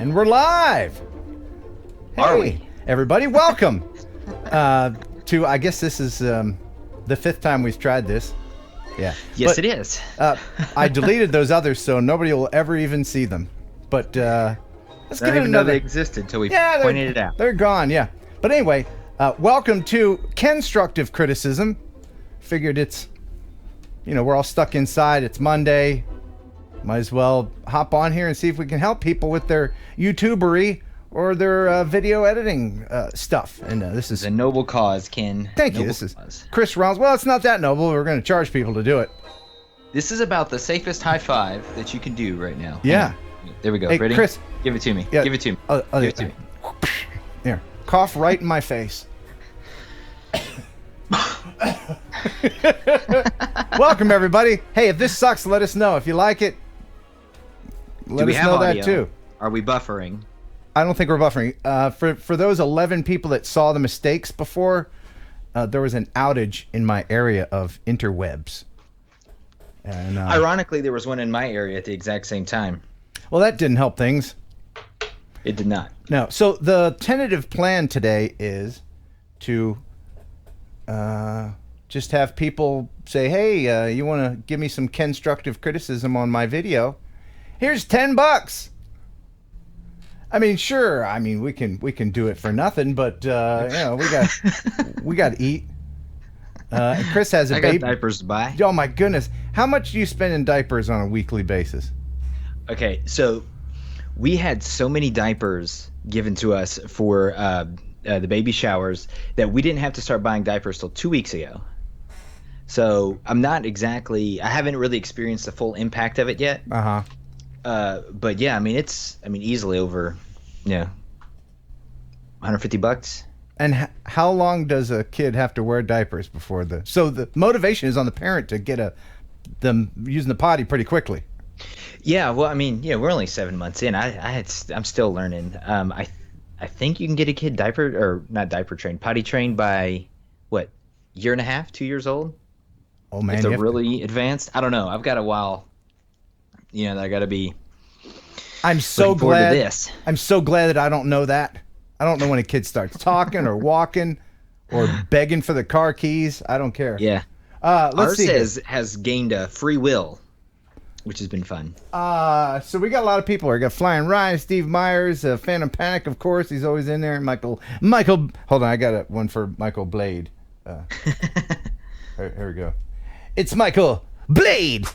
And we're live. Are Hey, we? everybody, welcome to, I guess this is the 5th time we've tried this. Yeah. Yes, But, it is. I deleted those others so nobody will ever even see them. But let's I give didn't it even know another. they existed until we Yeah, pointed it out. They're gone, yeah. But anyway, welcome to Kenstructive criticism. Figured it's, we're all stuck inside. It's Monday. Might as well hop on here and see if we can help people with their YouTubery or their video editing stuff. And this is It's a noble cause, Ken. thank you. Noble This is cause. Chris Rollins. Well, it's not that noble. We're going to charge people to do it. This is about the safest high five that you can do right now. Yeah. There we go. Hey, Ready? Chris. Give it to me. Yeah. Give it to me. Give it to me. Here, cough right in my face. Welcome everybody. Hey, if this sucks, let us know. If you like it, let us know that too. Are we buffering? I don't think we're buffering. For those 11 people that saw the mistakes before, there was an outage in my area of interwebs. And Ironically, there was one in my area at the exact same time. well, that didn't help things. It did not. No. So the tentative plan today is to just have people say, "Hey, you want to give me some constructive criticism on my video? Here's $10." I mean, sure. I mean, we can do it for nothing, but we got to eat. Chris has a I baby. got diapers to buy. Oh my goodness! How much do you spend in diapers on a weekly basis? Okay, so we had so many diapers given to us for the baby showers that we didn't have to start buying diapers till 2 weeks ago. So I haven't really experienced the full impact of it yet. But yeah, I mean, it's easily over, $150. And how long does a kid have to wear diapers before so the motivation is on the parent to get them using the potty pretty quickly. Yeah, well, I mean, we're only 7 months in. I'm still learning. I think you can get a kid potty trained by what, year and a half, 2 years old? Oh man, if they're really advanced. I don't know. I've got a while. I got to be. I'm so looking forward glad. to this. I'm so glad that I don't know that. I don't know when a kid starts talking or walking or begging for the car keys. I don't care. Yeah. Let's see. Ours has gained a free will, which has been fun. So we got a lot of people here. We got Flying Ryan, Steve Myers, Phantom Panic, of course. He's always in there. Michael. Hold on, I got one for Michael Blade. Here we go. It's Michael Blade.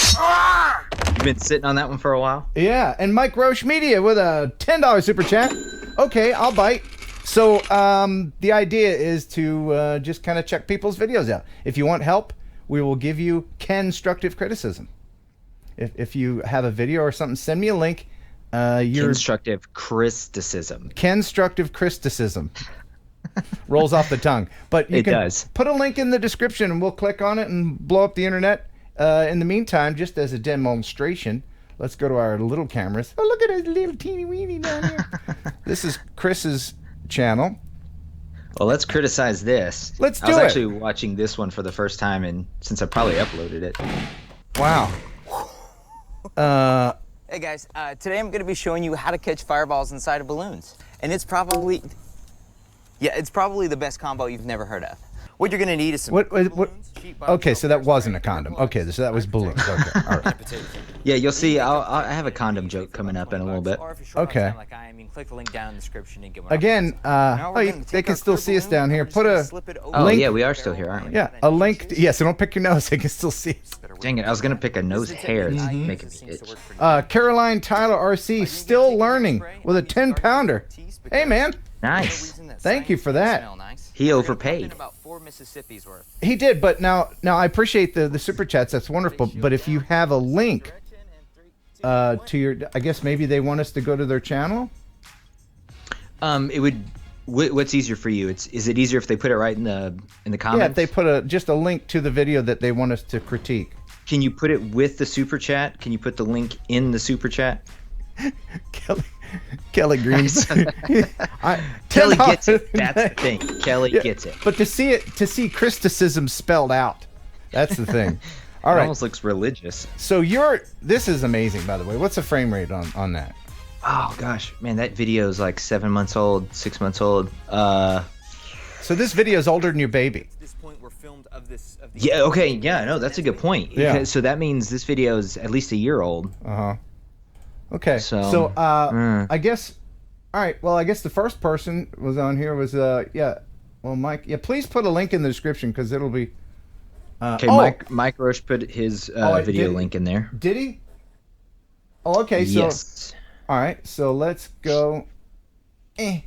You've been sitting on that one for a while? Yeah, and Mike Roche Media with a $10 super chat. Okay, I'll bite. So the idea is to just kind of check people's videos out. If you want help, we will give you constructive criticism. If you have a video or something, send me a link. Constructive criticism. Constructive criticism. Rolls off the tongue. But you It can does. put a link in the description and we'll click on it and blow up the internet. In the meantime, just as a demonstration, let's go to our little cameras. Oh, look at his little teeny weeny down here. This is Chris's channel. Well, let's criticize this. Let's do I was it. actually watching this one for the first time, and since I probably uploaded it. Wow. Hey guys, today I'm going to be showing you how to catch fireballs inside of balloons. And it's probably the best combo you've never heard of. What you're going to need is some balloons, cheap Okay, so that barbecue wasn't a fire, condom. gloves, Okay, so that was balloons. Okay, all right. Yeah, you'll see. I have a condom joke coming up in a little bit. Or if you're short on Okay. time like I am, you can click the link down in the description and get one. Again, Now we're gonna they take can our still clear see us balloon, down and here. we're just Put gonna a slip it over Oh, link. yeah, we are still here, aren't we? Yeah, a link. Yeah, so don't pick your nose. They can still see us. Dang it, I was going to pick a nose hair. That's making me itch. Caroline Tyler RC, still learning with a 10-pounder. Hey, man. Nice. Thank you for that. He overpaid. About 4 Mississippi's worth. He did, but now I appreciate the super chats. That's wonderful. But if you have a link to your, I guess maybe they want us to go to their channel. It would. What's easier for you? Is it easier if they put it right in the comments? Yeah, if they put just a link to the video that they want us to critique. Can you put it with the super chat? Can you put the link in the super chat? Kelly Green's. Kelly gets it. That's the thing. Kelly gets it. But to see criticism spelled out, that's the thing. All It right. almost looks religious. So this is amazing, by the way. What's the frame rate on that? Oh gosh, man, that video is like 7 months old, 6 months old. So this video is older than your baby. This point were filmed of this. Yeah. Okay. Yeah. No, that's a good point. Yeah. So that means this video is at least a year old. Okay. So, I guess. All right. Well, I guess the first person was on here was yeah. Well, Mike. Yeah. Please put a link in the description because it'll be. Okay. Mike Roche put his video link in there. Did he? Oh, okay. So. Yes. All right. So let's go. And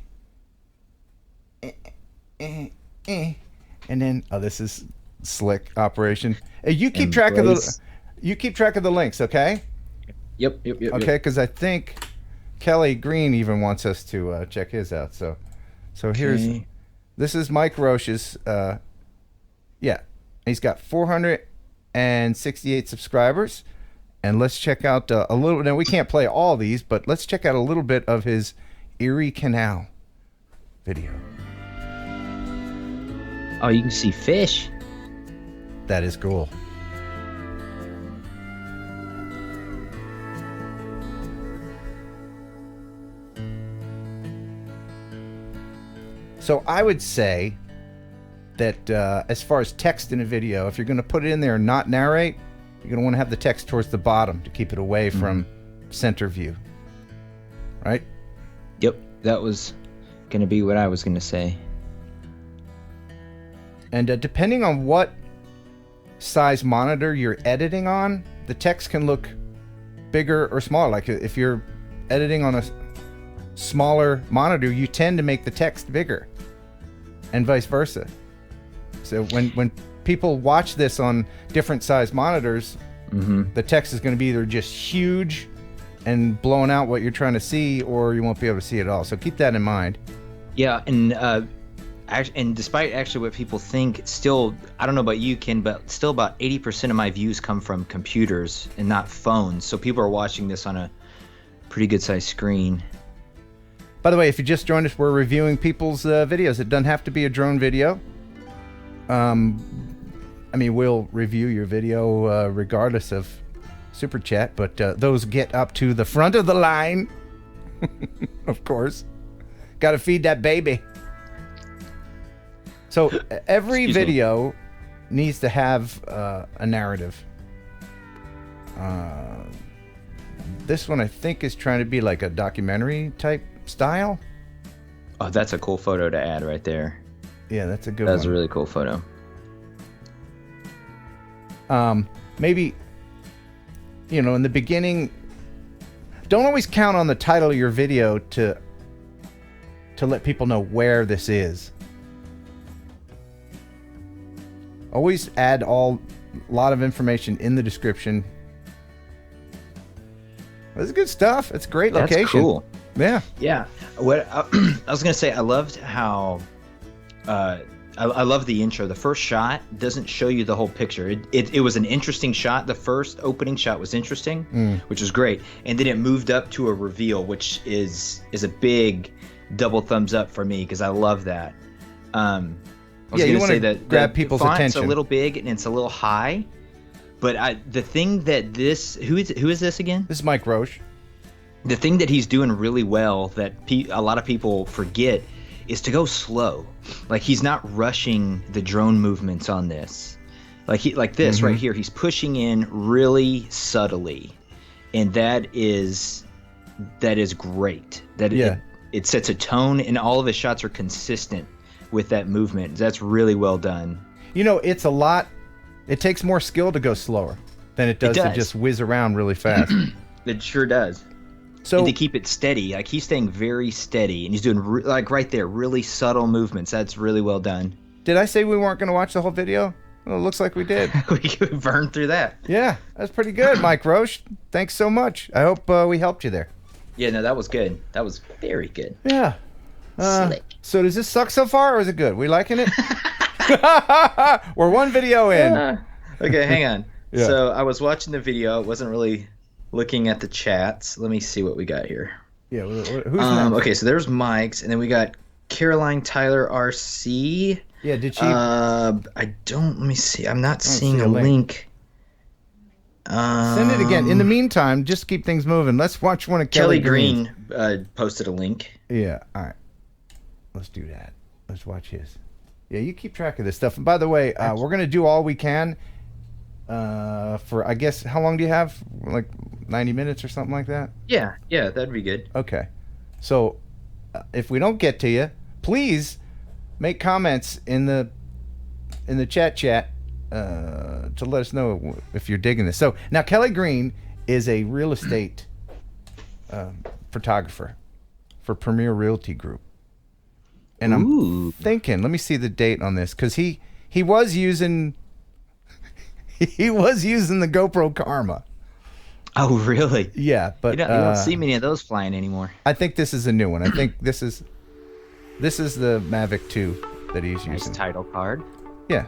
then this is slick operation. Hey, you keep track of the links, okay? Yep. Okay, because I think Kelly Green even wants us to check his out. So this is Mike Roche's. Yeah, he's got 468 subscribers, and let's check out a little. Now we can't play all these, but let's check out a little bit of his Erie Canal video. Oh, you can see fish. That is cool. So I would say that as far as text in a video, if you're going to put it in there and not narrate, you're going to want to have the text towards the bottom to keep it away from center view. Right? Yep, that was going to be what I was going to say. And depending on what size monitor you're editing on, the text can look bigger or smaller. Like if you're editing on a smaller monitor, you tend to make the text bigger, and vice versa. So when people watch this on different size monitors, the text is going to be either just huge and blowing out what you're trying to see, or you won't be able to see it all. So keep that in mind. Yeah, and despite actually what people think, still, I don't know about you, Ken, but still about 80% of my views come from computers and not phones. So people are watching this on a pretty good sized screen. By the way, if you just joined us, we're reviewing people's videos. It doesn't have to be a drone video. I mean, we'll review your video regardless of Super Chat, but those get up to the front of the line. Of course. Got to feed that baby. So every video needs to have a narrative. This one I think is trying to be like a documentary type style. Oh, that's a cool photo to add right there. Yeah, that's a good one. That's a really cool photo. Maybe, in the beginning, don't always count on the title of your video to let people know where this is. Always add a lot of information in the description. That's good stuff. It's a great location. That's cool. Yeah. Yeah. What I was gonna say, I loved how I love the intro. The first shot doesn't show you the whole picture. It was an interesting shot. The first opening shot was interesting, which was great, and then it moved up to a reveal, which is a big double thumbs up for me because I love that. I was you gonna want say to that grab the people's font's attention. a little big and it's a little high, but the thing that who is this again? This is Mike Roche. The thing that he's doing really well that a lot of people forget is to go slow. Like he's not rushing the drone movements on this. Like this right here, he's pushing in really subtly, and that is great. It sets a tone, and all of his shots are consistent with that movement. That's really well done. It's a lot. It takes more skill to go slower than it does to just whiz around really fast. It sure does. So and to keep it steady, like he's staying very steady, and he's doing like right there, really subtle movements. That's really well done. Did I say we weren't going to watch the whole video? Well, it looks like we did. We burned through that. Yeah, that's pretty good, Mike Roche. Thanks so much. I hope we helped you there. Yeah, no, that was good. That was very good. Yeah. Slick. So does this suck so far, or is it good? We liking it? We're one video in. Okay, hang on. Yeah. So I was watching the video. I wasn't really looking at the chats. Let me see what we got here. Yeah, who's next? Okay, so there's Mike's, and then we got Caroline Tyler RC. Yeah, did she? Let me see. I'm not seeing see a a link. Send it again. In the meantime, just keep things moving. Let's watch one of Kelly Green's. Posted a link. Yeah. All right. Let's do that. Let's watch his. Yeah, you keep track of this stuff. And by the way, we're gonna do all we can. For I guess how long do you have? Like 90 minutes or something like that? Yeah, that'd be good. Okay. So if we don't get to you, please make comments in the chat to let us know if you're digging this. So now Kelly Green is a real estate photographer for Premier Realty Group. And I'm thinking, let me see the date on this, because he was using the GoPro Karma. Oh, really? Yeah, but you don't see many of those flying anymore. I think this is a new one. I think this is the Mavic 2 that he's using. Nice title card. Yeah,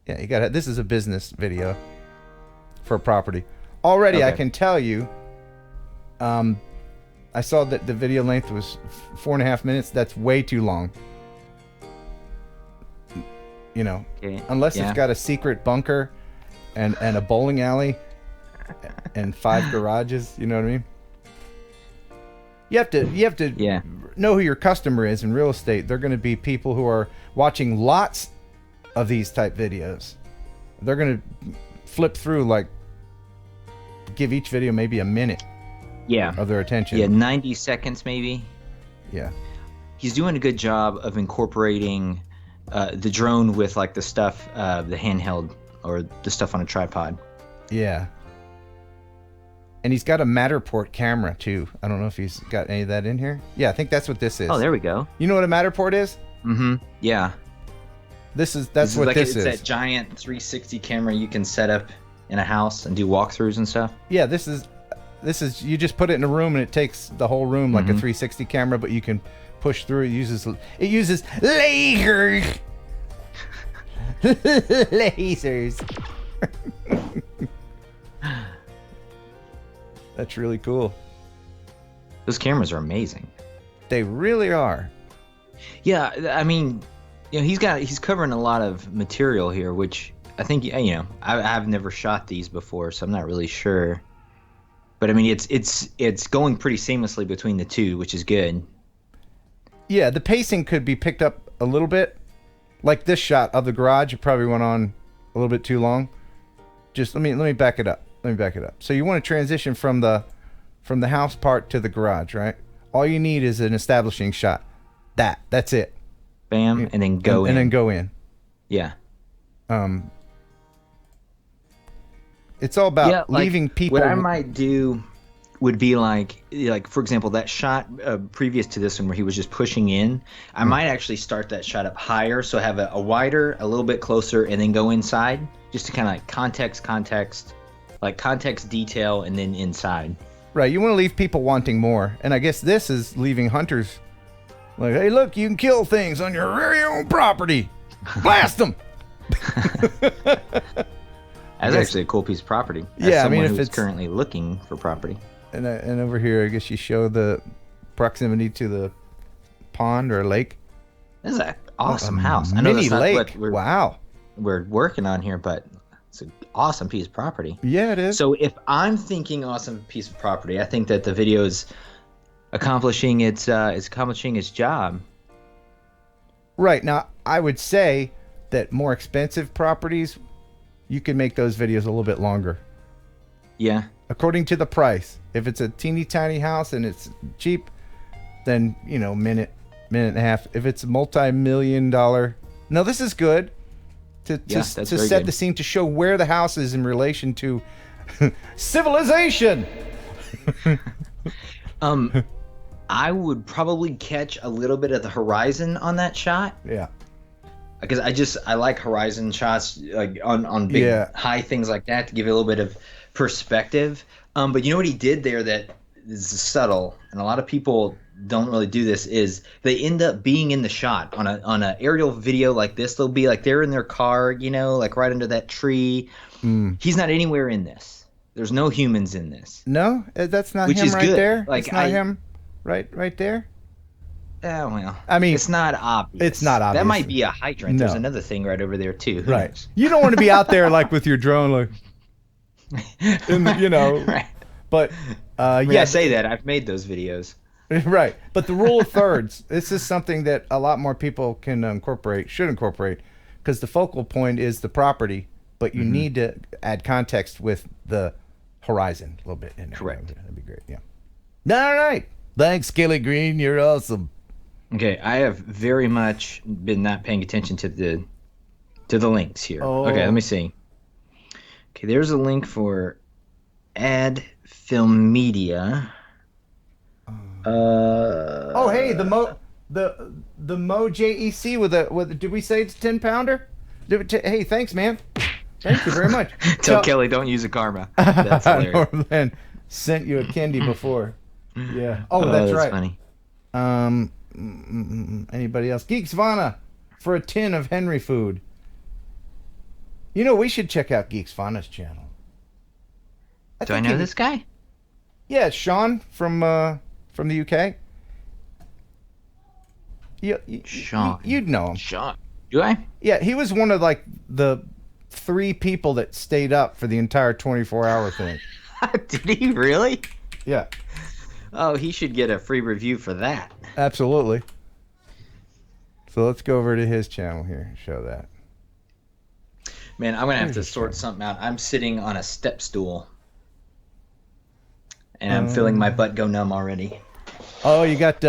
you got it. This is a business video for a property. Already, okay. I can tell you. I saw that the video length was 4.5 minutes. That's way too long. You know, unless it's got a secret bunker and a bowling alley and 5 garages. You know what I mean? You have to know who your customer is in real estate. They're going to be people who are watching lots of these type videos. They're going to flip through, like, give each video maybe a minute. Of their attention. 90 seconds maybe. Yeah. He's doing a good job of incorporating the drone with, like, the stuff, the handheld or the stuff on a tripod. Yeah. And he's got a Matterport camera too. I don't know if he's got any of that in here. Yeah, I think that's what this is. Oh, there we go. You know what a Matterport is? Mm-hmm. Yeah. That's what this is. It's that giant 360 camera you can set up in a house and do walkthroughs and stuff. Yeah, this is you just put it in a room and it takes the whole room like a 360 camera, but you can push through. It uses lasers. Lasers. That's really cool. Those cameras are amazing. They really are. Yeah, I mean, he's covering a lot of material here, which I think I've never shot these before, so I'm not really sure. But I mean, it's going pretty seamlessly between the two, which is good. Yeah, the pacing could be picked up a little bit. Like this shot of the garage, it probably went on a little bit too long. Just let me back it up. So you want to transition from the house part to the garage, right? All you need is an establishing shot. That's it. Bam, and then go in. And then go in. Yeah. It's all about leaving people. What I might do would be like for example, that shot previous to this one where he was just pushing in. I might actually start that shot up higher, so have a wider, a little bit closer, and then go inside, just to kind of like context detail, and then inside. Right, you want to leave people wanting more, and I guess this is leaving hunters like, hey, look, you can kill things on your very own property. Blast them. That's actually a cool piece of property. Yeah, I mean, if it's it's currently looking for property. And over here, I guess you show the proximity to the pond or lake. This is an awesome house. I know mini lake. What we're working on here, but it's an awesome piece of property. Yeah, it is. So if I'm thinking awesome piece of property, I think that the video is accomplishing its job. Right. Now, I would say that more expensive properties, you can make those videos a little bit longer. Yeah. According to the price. If it's a teeny tiny house and it's cheap, then, minute and a half. If it's a multi-million-dollar... No, this is good to set the scene, to show where the house is in relation to civilization. I would probably catch a little bit of the horizon on that shot. Yeah. Because I like horizon shots, like on big high things like that, to give it a little bit of perspective. But you know what he did there that is subtle, and a lot of people don't really do this, is they end up being in the shot on a aerial video like this. They'll be like they're in their car, like right under that tree. He's not anywhere in this. There's no humans in this. No, that's not him right there. Like, it's not him right there. Oh, well. I mean, it's not obvious. It's not obvious. That might be a hydrant. No. There's another thing right over there too. Who knows? You don't want to be out there like with your drone, like. Right. But I say that I've made those videos. Right. But the rule of thirds, this is something that a lot more people can should incorporate, because the focal point is the property, but you need to add context with the horizon a little bit in there. Correct. That'd be great. Yeah. All right. Thanks, Skilly Green. You're awesome. Okay, I have very much been not paying attention to the links here. Oh. Okay, let me see. Okay, there's a link for Add Film Media. Hey, the Mo JEC with did we say it's 10-pounder? Hey, thanks, man. Thank you very much. Tell Kelly don't use a karma. That's hilarious. Norman sent you a candy before. Yeah. Oh, that's right. Funny. Anybody else? Geeks Vana for a tin of Henry food. We should check out Geeks Vana's channel. Do I know this guy? Yeah, it's Sean from the UK. Sean. You'd know him. Sean. Do I? Yeah, he was one of like the 3 people that stayed up for the entire 24-hour thing. Did he really? Yeah. Oh, he should get a free review for that. Absolutely. So let's go over to his channel here and show that. Man, I'm going to have to sort something out. I'm sitting on a step stool. And I'm feeling my butt go numb already. Oh, you got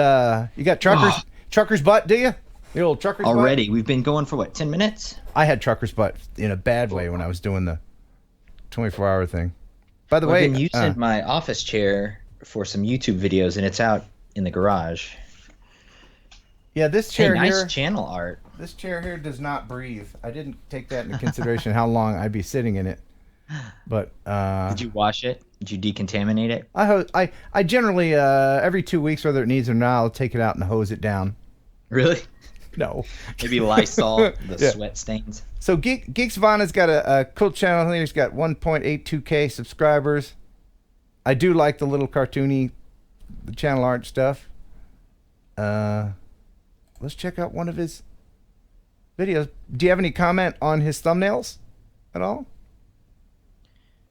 trucker's butt, do you? The old trucker's butt? Already. We've been going for what, 10 minutes? I had trucker's butt in a bad way when I was doing the 24-hour thing. By the way, I've been using my office chair for some YouTube videos, and it's out in the garage. Yeah, this chair nice here. Channel art. This chair here does not breathe. I didn't take that into consideration how long I'd be sitting in it. But did you wash it? Did you decontaminate it? I generally every 2 weeks, whether it needs or not, I'll take it out and hose it down. Really? No. Maybe Lysol, the sweat stains. So Geeks Vana's got a cool channel. He's got 1.82K subscribers. I do like the little cartoony channel art stuff. Let's check out one of his videos. Do you have any comment on his thumbnails at all?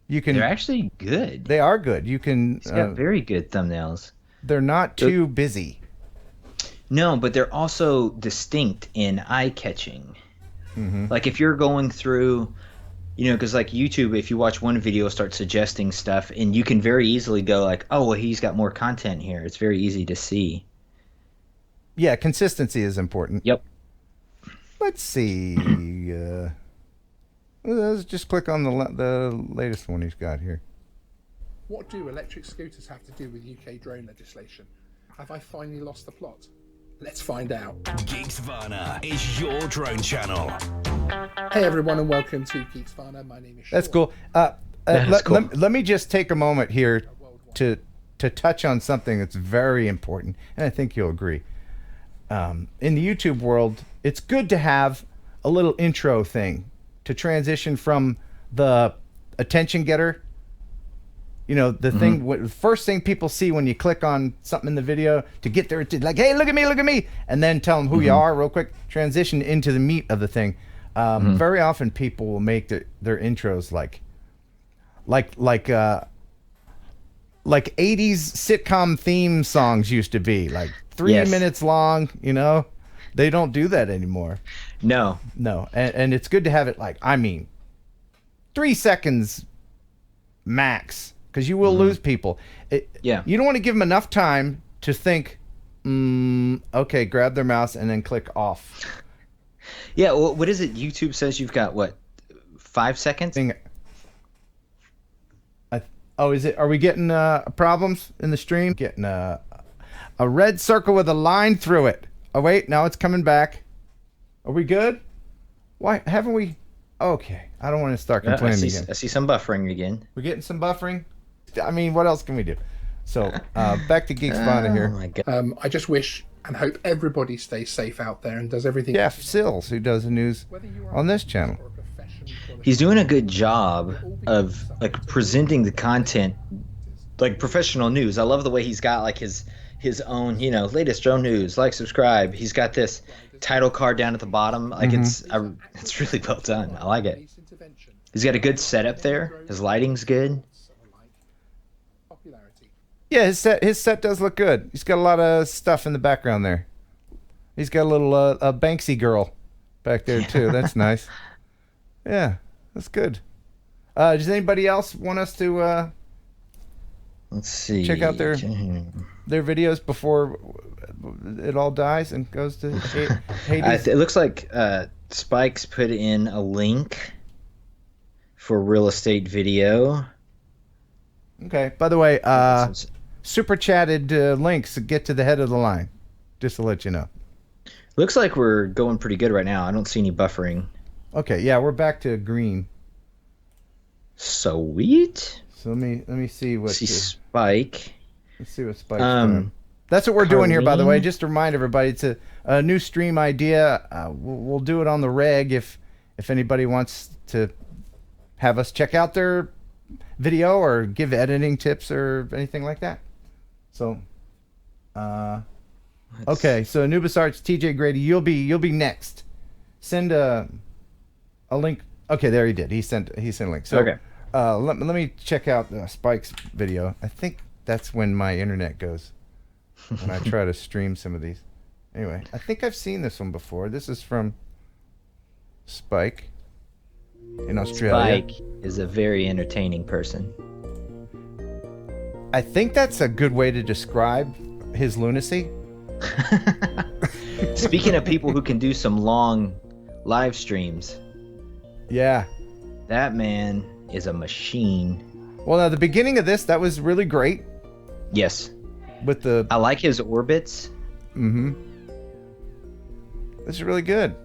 They're actually good. They are good. You can. He's got very good thumbnails. They're not too busy. No, but they're also distinct and eye-catching. Mm-hmm. Like if you're going through, because like YouTube, if you watch one video, start suggesting stuff, and you can very easily go like, oh, well, he's got more content here. It's very easy to see. Yeah, consistency is important. Yep. Let's see. Let's just click on the latest one he's got here. What do electric scooters have to do with UK drone legislation? Have I finally lost the plot? Let's find out. Geeks Vana is your drone channel. Hey everyone, and welcome to Geeks Vana. My name is Sean. That's cool. Let me just take a moment here to touch on something that's very important, and I think you'll agree. In the YouTube world, it's good to have a little intro thing to transition from the attention getter. The thing, first thing people see when you click on something in the video to get their attention, like, hey, look at me, and then tell them who you are real quick, transition into the meat of the thing. Very often people will make their intros like 80s sitcom theme songs used to be, like 3 minutes long, They don't do that anymore. No. And it's good to have it 3 seconds max, because you will lose people. You don't want to give them enough time to think, okay, grab their mouse and then click off. Yeah, well, what is it? YouTube says you've got, 5 seconds? Is it? Are we getting problems in the stream? Getting a red circle with a line through it. Oh, wait, now it's coming back. Are we good? Why haven't we? Okay, I don't want to start complaining again. I see some buffering again. We're getting some buffering? I mean, what else can we do? So, back to Geeks Vana here. Oh, my God. I just wish and hope everybody stays safe out there and does everything. Jeff Sills, who does the news on this channel. He's doing a good job of presenting the content like professional news. I love the way he's got his own, latest drone news, subscribe. He's got this title card down at the bottom. It's really well done. I like it. He's got a good setup there. His lighting's good. Popularity. Yeah, his set does look good. He's got a lot of stuff in the background there. He's got a little a Banksy girl back there too. That's nice. Yeah, that's good. Does anybody else want us to Let's see. check out their videos before it all dies and goes to Hades? It looks like Spike's put in a link for real estate video. Okay. By the way, super chatted links get to the head of the line, just to let you know. Looks like we're going pretty good right now. I don't see any buffering. Okay. Yeah, we're back to green. Sweet. So let me see what. Spike. Let's see what Spike's doing. That's what we're doing here, by the way. Just to remind everybody, it's a new stream idea. We'll do it on the reg if anybody wants to have us check out their video or give editing tips or anything like that. So, okay. So Anubis Arts, TJ Grady, you'll be next. Send a link. Okay, there he did. He sent a link. So, okay. Let me check out Spike's video. I think that's when my internet goes when I try to stream some of these. Anyway, I think I've seen this one before. This is from Spike in Australia. Spike is a very entertaining person. I think that's a good way to describe his lunacy. Speaking of people who can do some long live streams, Yeah. that man is a machine. Well, now the beginning of this, that was really great Yes. with the. I like his orbits. Mm-hmm. This is really good.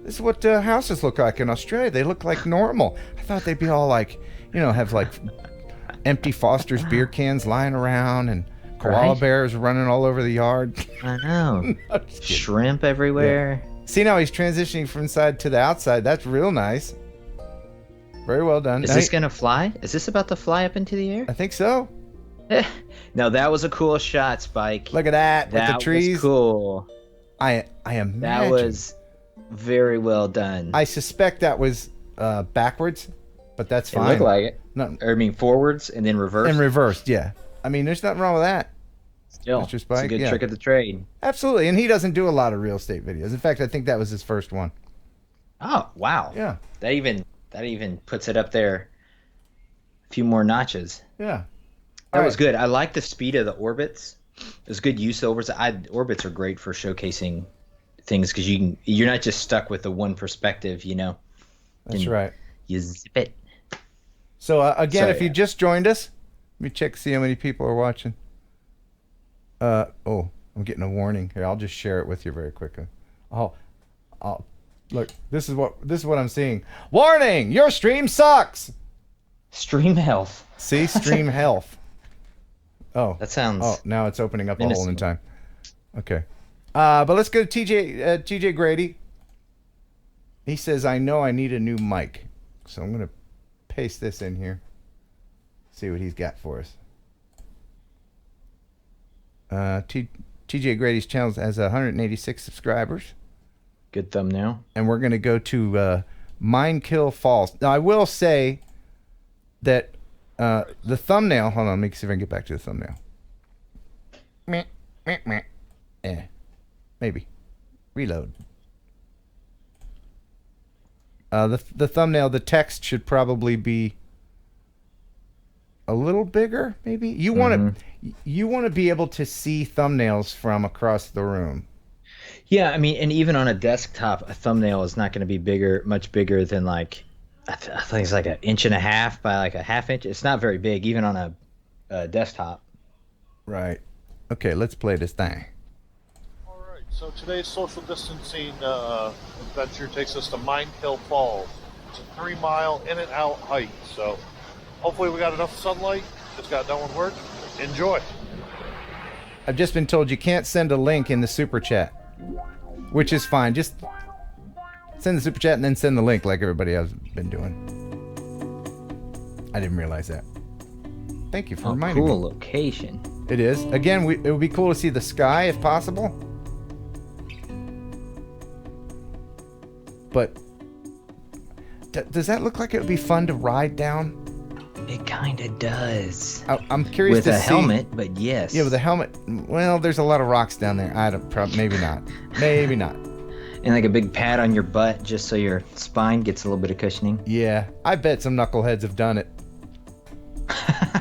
This is what houses look like in Australia. They look like normal. I thought they'd be all like, have like empty Foster's beer cans lying around and koala Right. bears running all over the yard. I know. I'm just kidding. Shrimp everywhere. See, now he's transitioning from inside to the outside. That's real nice. Very well done. Is Now this going to fly? Is this about to fly up into the air? I think so. No, that was a cool shot, Spike. Look at that, with that the trees. was cool. I imagine. That was very well done. I suspect that was backwards, but that's It fine. looked like it. No, Or, I mean, forwards and then reverse. and reversed, yeah. I mean, there's nothing wrong with that. Still, Mr. it's Spike, a good yeah. trick of the trade. Absolutely, and he doesn't do a lot of real estate videos. In fact, I think that was his first one. Oh, wow. Yeah, That even puts it up there a few more notches. yeah. That was good. I like the speed of the orbits. There's good use of orbits. Orbits are great for showcasing things because you're not just stuck with the one perspective. That's right. You zip it. So again, Sorry, if you yeah. just joined us, let me check see how many people are watching. Oh, I'm getting a warning here. I'll just share it with you very quickly. I'll look. This is what I'm seeing. Warning! Your stream sucks. Stream health. See, stream health. Oh, That sounds. oh, now it's opening up a hole in Innocent. time. Okay, but let's go to TJ Grady. He says, "I know I need a new mic," so I'm gonna paste this in here. See what he's got for us. TJ Grady's channel has 186 subscribers, Good thumbnail. and we're gonna go to Mine Kill Falls. Now I will say that the thumbnail. Hold on, let me see if I can get back to the thumbnail. Meh, meh, meh. Maybe. Reload. The thumbnail, the text should probably be a little bigger, maybe. You want to be able to see thumbnails from across the room. Yeah, I mean, and even on a desktop, a thumbnail is not going to be much bigger than like, I think it's like 1.5 inches by like a 1/2 inch. It's not very big, even on a desktop. Right. Okay, let's play this thing. All right, so today's social distancing adventure takes us to Mine Kill Falls. It's a 3-mile in and out hike, so hopefully we got enough sunlight. Just got done with work. Enjoy. I've just been told you can't send a link in the super chat, which is fine. Just send the super chat and then send the link like everybody else has been doing. I didn't realize that. Thank you for reminding Cool me. location. It is. Again, it would be cool to see the sky if possible. but does that look like it would be fun to ride down? It kind of does. I'm curious with to a see. helmet, but yes. Yeah, with a helmet. Well, there's a lot of rocks down there. Maybe not. Maybe not. And like a big pad on your butt just so your spine gets a little bit of cushioning. Yeah, I bet some knuckleheads have done it.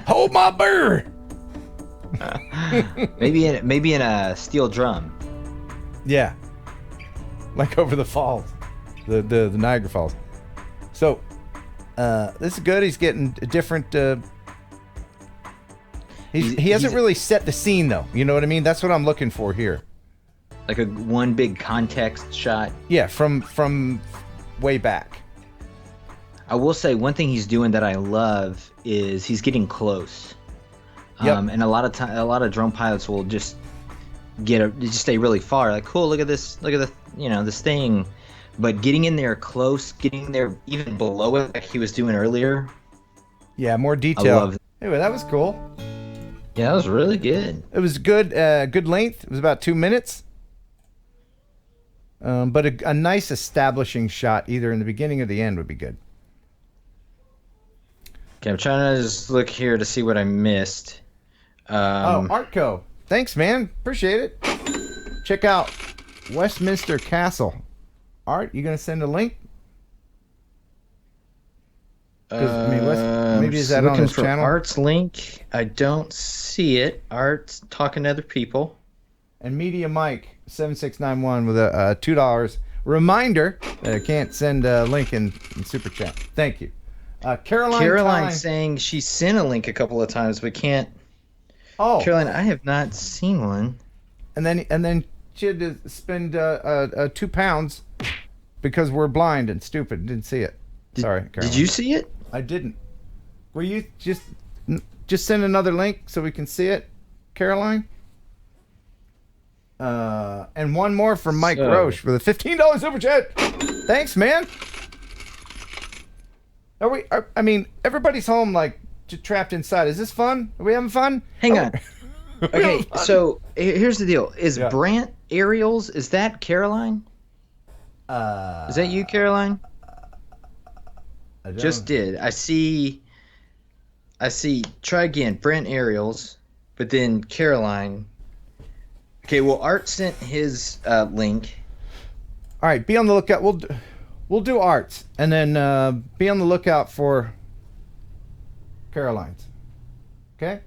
Hold my beer! maybe in a steel drum. Yeah. Like over the falls. The Niagara Falls. So, this is good. He's getting a different... he hasn't really set the scene, though. You know what I mean? That's what I'm looking for here. Like one big context shot. Yeah, from way back. I will say one thing he's doing that I love is he's getting close. Yep. And a lot of drone pilots will just stay really far. Like, cool, look at this, this thing. But getting in there close, getting there even below it, like he was doing earlier. Yeah, more detail. I love it. Anyway, that was cool. Yeah, that was really good. It was good. Good length. It was about 2 minutes. But a nice establishing shot, either in the beginning or the end, would be good. Okay, I'm trying to just look here to see what I missed. Artco. Thanks, man. Appreciate it. Check out Westminster Castle. Art, you gonna send a link? Maybe is that on his channel? Art's link. I don't see it. Art's talking to other people. And Media Mike 7691 with a $2 reminder that I can't send a link in Super Chat. Thank you. Caroline saying she sent a link a couple of times but can't. Oh, Caroline, I have not seen one. And then she had to spend £2 because we're blind and stupid. Didn't see it. Sorry, Caroline. Did you see it? I didn't. Will you just send another link so we can see it, Caroline? And one more from Mike Roche with a $15 Super Chat. Thanks, man. I mean, everybody's home, like, trapped inside. Is this fun? Are we having fun? Hang on. Okay, so here's the deal. Is Brant Aerials, is that Caroline? Is that you, Caroline? Just did. I see, try again, Brant Aerials, but then Caroline. Okay, well, Art sent his link. All right, be on the lookout. We'll do Art's, and then be on the lookout for Caroline's. Okay?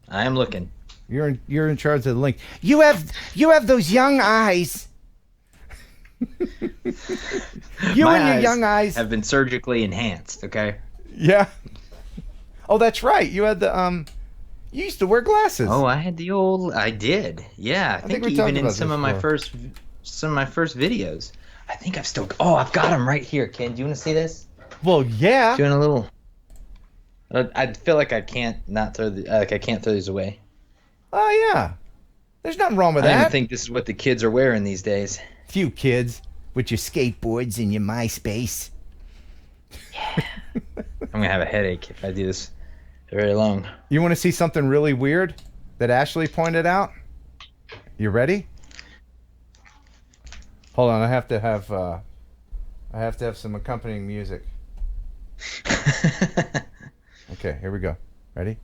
I am looking. You're in charge of the link. You have those young eyes. My and your young eyes have been surgically enhanced. Okay. Yeah. Oh, that's right. You had the You used to wear glasses. Oh, I did. Yeah, I think even in some of my first videos. I think I've got them right here. Ken, do you want to see this? Well, yeah. Doing a little. I feel like I can't throw these away. Oh yeah. There's nothing wrong with I that. don't even think this is what the kids are wearing these days. Few kids with your skateboards and your MySpace. Yeah. I'm gonna have a headache if I do this very long. You want to see something really weird that Ashley pointed out? You ready? Hold on, I have to have some accompanying music. Okay, here we go. Ready?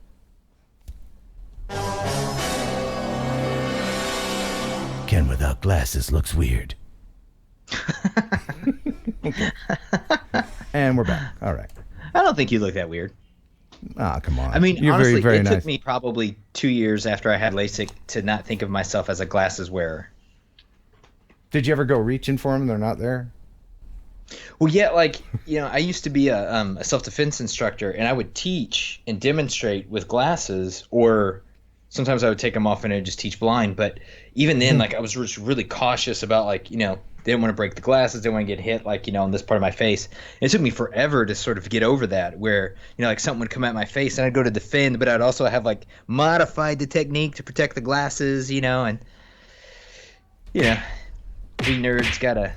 Ken without glasses looks weird. Okay. And we're back. All right. I don't think you look that weird. Ah, come on. I mean, you're honestly, very it nice. took me probably 2 years after I had LASIK to not think of myself as a glasses wearer. Did you ever go reaching for them? They're not there? Well, yeah, I used to be a self-defense instructor, and I would teach and demonstrate with glasses, or sometimes I would take them off and I'd just teach blind. But even then, I was just really cautious about, didn't want to break the glasses, didn't want to get hit, on this part of my face. And it took me forever to sort of get over that, where, something would come at my face, and I'd go to defend, but I'd also have, modified the technique to protect the glasses, and, we nerds gotta...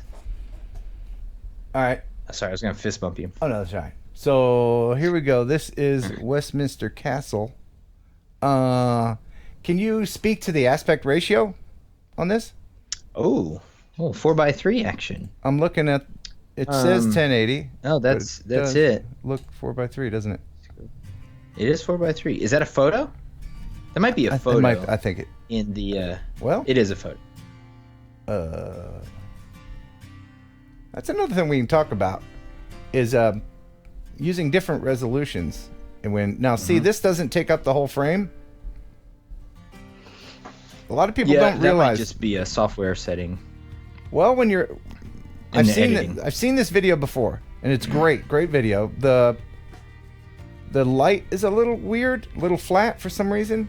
All right. Sorry, I was going to fist bump you. Oh, no, that's all right. So here we go. This is Westminster Castle. Can you speak to the aspect ratio on this? Oh, 4:3 action. I'm looking at It says 1080. Oh, that's it. Look 4x3, doesn't it? It is 4x3. Is that a photo? That might be a photo. I think it. In the well, it is a photo. That's another thing we can talk about is using different resolutions. And see, this doesn't take up the whole frame. A lot of people don't realize that might just be a software setting. Well, when you're, I've seen this video before, and it's great video. The light is a little weird, a little flat for some reason.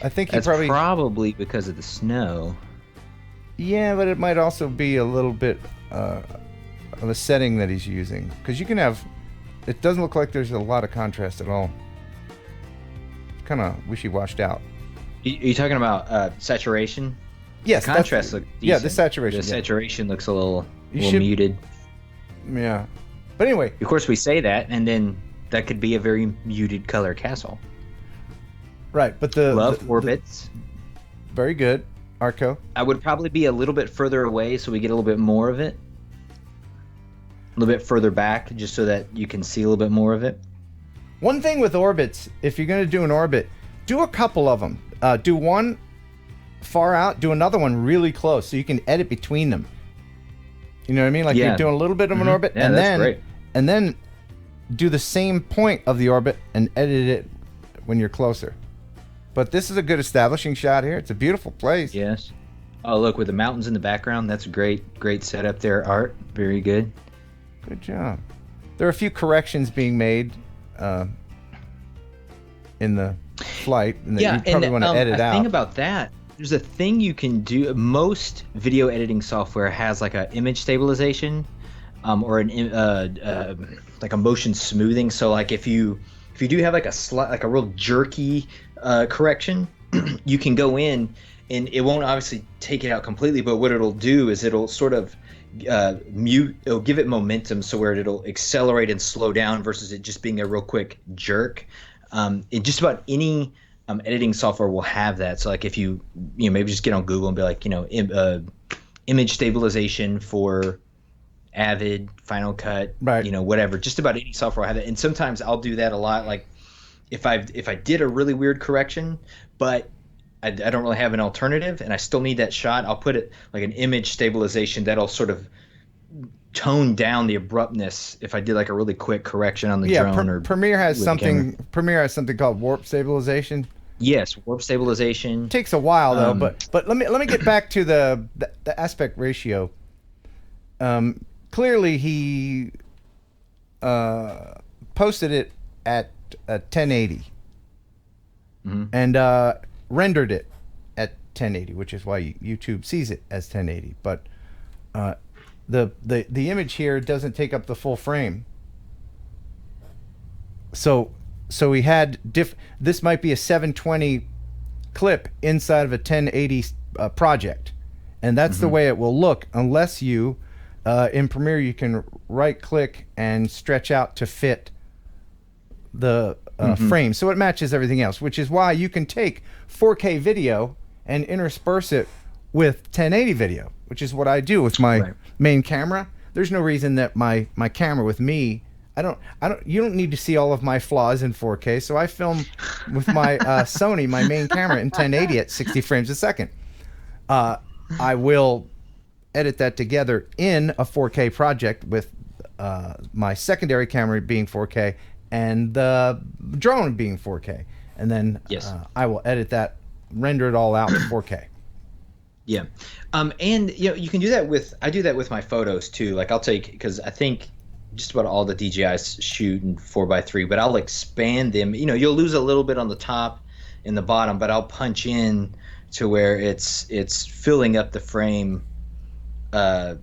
I think that's probably because of the snow. Yeah, but it might also be a little bit of a setting that he's using, because you can have. It doesn't look like there's a lot of contrast at all. It's kind of wishy-washed out. Are you talking about saturation? Yes, the contrast looks decent. Yeah, the saturation. The saturation looks a little muted. Yeah, but anyway. Of course, we say that, and then that could be a very muted color castle. Right, but love orbits. Very good, Arco. I would probably be a little bit further away, so we get a little bit more of it. A little bit further back, just so that you can see a little bit more of it. One thing with orbits, if you're going to do an orbit, do a couple of them. Do one far out, do another one really close, so you can edit between them. You know what I mean? Like you're doing a little bit of an orbit, and then do the same point of the orbit and edit it when you're closer. But this is a good establishing shot here. It's a beautiful place. Yes. Oh, look, with the mountains in the background, that's a great setup there, Art. Very good. Good job. There are a few corrections being made in the flight, and that you probably want to edit out. The thing about that, there's a thing you can do. Most video editing software has like a image stabilization, or an like a motion smoothing. So like if you do have like a real jerky correction, you can go in and it won't obviously take it out completely, but what it'll do is it'll sort of it'll give it momentum, so where it'll accelerate and slow down versus it just being a real quick jerk. Just about any editing software will have that. So like if you maybe just get on Google and be like, image stabilization for Avid, Final Cut, right. Whatever. Just about any software will have that. And sometimes I'll do that a lot. Like if I did a really weird correction, but I don't really have an alternative and I still need that shot, I'll put it like an image stabilization that'll sort of tone down the abruptness if I did like a really quick correction on the drone. Premiere has something called warp stabilization. Yes, warp stabilization. It takes a while though, but let me get back to the aspect ratio. Clearly he posted it at 1080 and rendered it at 1080, which is why YouTube sees it as 1080. But the image here doesn't take up the full frame. So we had this might be a 720 clip inside of a 1080 project, and that's the way it will look unless you in Premiere you can right click and stretch out to fit the frame, so it matches everything else, which is why you can take 4K video and intersperse it with 1080 video, which is what I do with my main camera. There's no reason that my camera with me, you don't need to see all of my flaws in 4K, so I film with my Sony, my main camera, in 1080 at 60 frames a second. I will edit that together in a 4K project with my secondary camera being 4K and the drone being 4K, and then I will edit that, render it all out in 4K. Yeah, and you can do that I do that with my photos too. Like because I think just about all the DJIs shoot in 4x3, but I'll expand them. You'll lose a little bit on the top and the bottom, but I'll punch in to where it's filling up the frame. On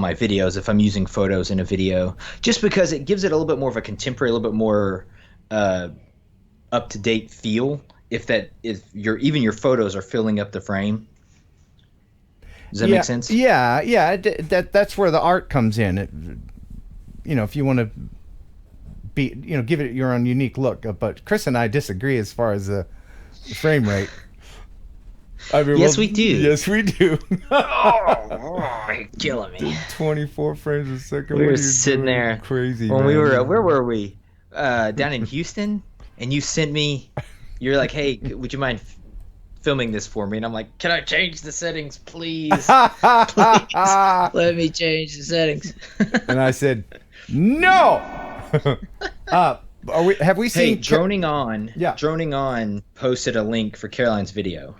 my videos, if I'm using photos in a video, just because it gives it a little bit more of a contemporary, a little bit more up-to-date feel. If your photos are filling up the frame. Does that make sense? Yeah. That's where the art comes in. If you want to give it your own unique look. But Chris and I disagree as far as the frame rate. I mean, Yes, we do. Yes, we do. Oh, you're killing me. 24 frames a second. We What were are you sitting doing? there Crazy, when man. we were. Where were we? Down in Houston, and you sent me. You're like, hey, would you mind filming this for me? And I'm like, can I change the settings, please? Please, let me change the settings. And I said, no. Have we seen? Hey, Droning On. Yeah. Droning On posted a link for Caroline's video.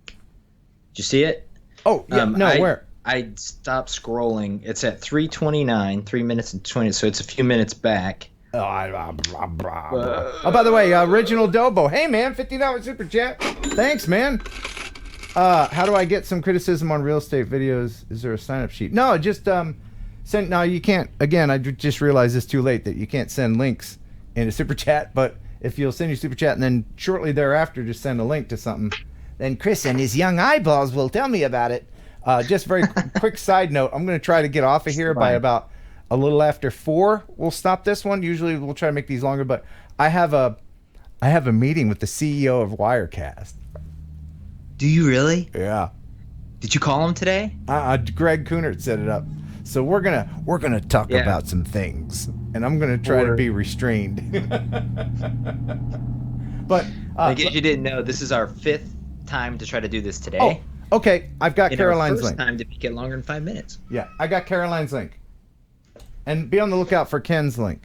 Did you see it? Oh, yeah. Where? I stopped scrolling. It's at 3:29, 3 minutes and 20. So it's a few minutes back. Oh, by the way, Original Dobo. Hey, man, $50 super chat. Thanks, man. How do I get some criticism on real estate videos? Is there a sign-up sheet? No, just send. No, you can't. Again, I just realized it's too late that you can't send links in a super chat. But if you'll send your super chat and then shortly thereafter just send a link to something, then Chris and his young eyeballs will tell me about it. Just very quick side note. I'm going to try to get off of here by about a little after 4. We'll stop this one. Usually we'll try to make these longer, but I have a meeting with the CEO of Wirecast. Do you really? Yeah. Did you call him today? Greg Coonert set it up. So we're gonna talk about some things, and I'm gonna try to be restrained. But in case you didn't know, this is our 5th time to try to do this today. Oh, okay. I've got Caroline's link. Time to make it longer than 5 minutes. Yeah, I got Caroline's link. And be on the lookout for Ken's link.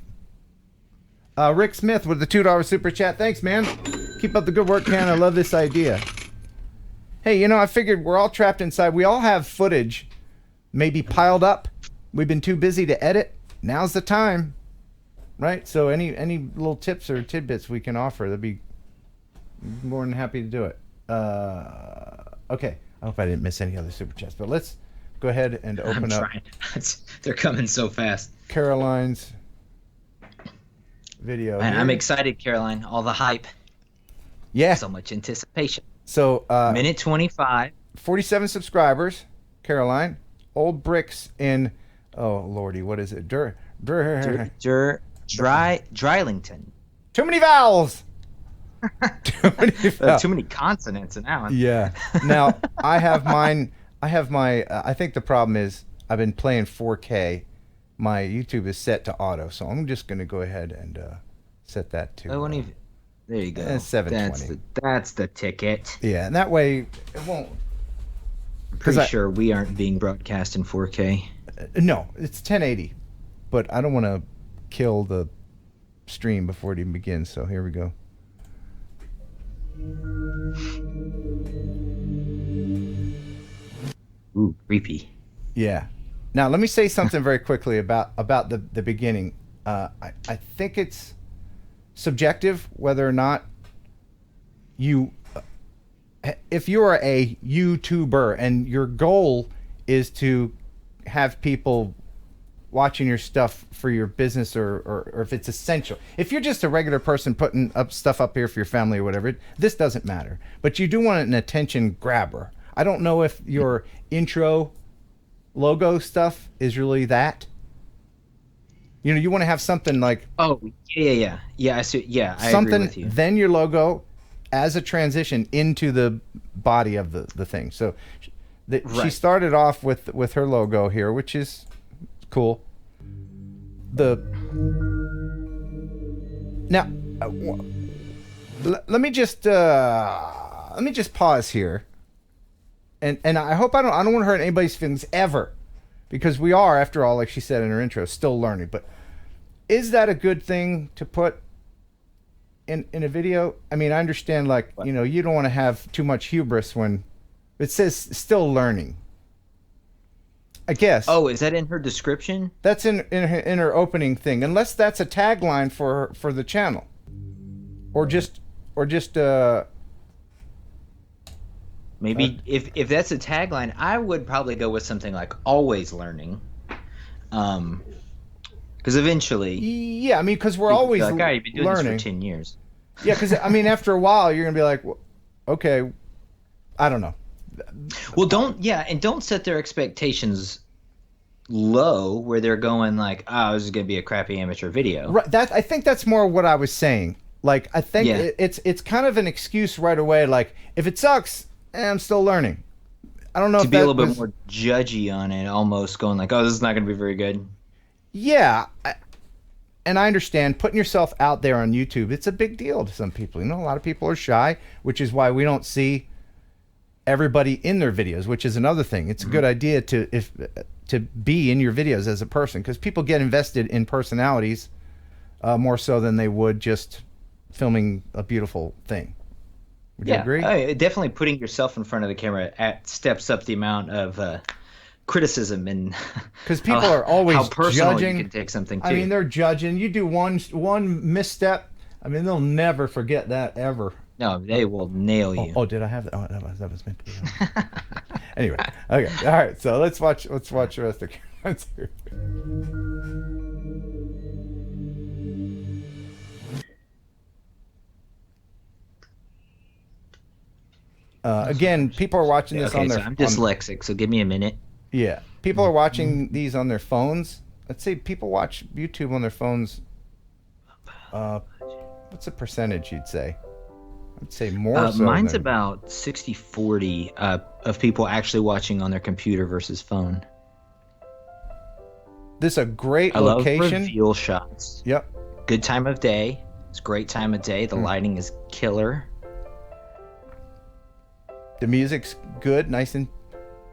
Rick Smith with the $2 super chat. Thanks, man. Keep up the good work, Ken. I love this idea. Hey, I figured we're all trapped inside. We all have footage maybe piled up. We've been too busy to edit. Now's the time. Right? So any little tips or tidbits we can offer, that'd be more than happy to do it. Okay. I hope I didn't miss any other super chats, but let's go ahead and open up. They're coming so fast. Caroline's video. Man, I'm excited, Caroline. All the hype. Yeah. So much anticipation. So minute 25. 47 subscribers. Caroline. Old bricks in. Oh lordy, what is it? Drylington. Too many vowels. Too many consonants in that one. Yeah. Now I have mine. I have my. I think the problem is I've been playing 4K. My YouTube is set to auto, so I'm just gonna go ahead and set that to. There you go. 720. That's the ticket. Yeah, and that way it won't. Pretty sure we aren't being broadcast in 4K. No, it's 1080, but I don't want to kill the stream before it even begins. So here we go. Ooh, creepy. Yeah. Now let me say something very quickly about the beginning. I think it's subjective whether or not you, if you are a YouTuber and your goal is to have people watching your stuff for your business or if it's essential. If you're just a regular person putting up stuff up here for your family or whatever, this doesn't matter. But you do want an attention grabber. I don't know if your intro logo stuff is really that. You want to have something like yeah. I see. Yeah, I something, agree with you. Then your logo as a transition into the body of the thing. So she started off with her logo here, which is cool. Now let me just pause here. And I hope I don't want to hurt anybody's feelings ever, because we are, after all, like she said in her intro, still learning. But is that a good thing to put in a video? I mean, I understand, like, you don't want to have too much hubris when it says still learning. I guess. Oh, is that in her description? That's in her opening thing, unless that's a tagline for the channel, or just maybe if that's a tagline, I would probably go with something like always learning. Because eventually, yeah, I mean, because we're always like, you've been doing learning this for 10 years. Yeah, because I mean, after a while, you're gonna be like, well, okay, I don't know. Well, don't set their expectations low where they're going like, oh, this is gonna be a crappy amateur video. Right. I think that's more what I was saying. Like, I think it's kind of an excuse right away. Like, if it sucks, I'm still learning. I don't know to if be a that little was, bit more judgy on it, almost going like, "Oh, this is not going to be very good." Yeah, and I understand putting yourself out there on YouTube. It's a big deal to some people. You know, a lot of people are shy, which is why we don't see everybody in their videos. Which is another thing. It's a good idea to be in your videos as a person, because people get invested in personalities more so than they would just filming a beautiful thing. Would you agree? Definitely putting yourself in front of the camera steps up the amount of criticism and because people are always how personal judging. you can take something too. I mean, they're judging. You do one misstep. I mean, they'll never forget that ever. No, they will nail you. Oh, did I have that? Oh, that was meant to be. Anyway, okay, all right. So let's watch the rest of the comments here. Again, people are watching this on their. I'm dyslexic, so give me a minute. Yeah, people are watching these on their phones. Let's say people watch YouTube on their phones. What's the percentage you'd say? I'd say more so. Mine's about 60-40 of people actually watching on their computer versus phone. This is a great I location. love reveal shots. Yep. Good time of day. It's a great time of day. The lighting is killer. The music's good, nice and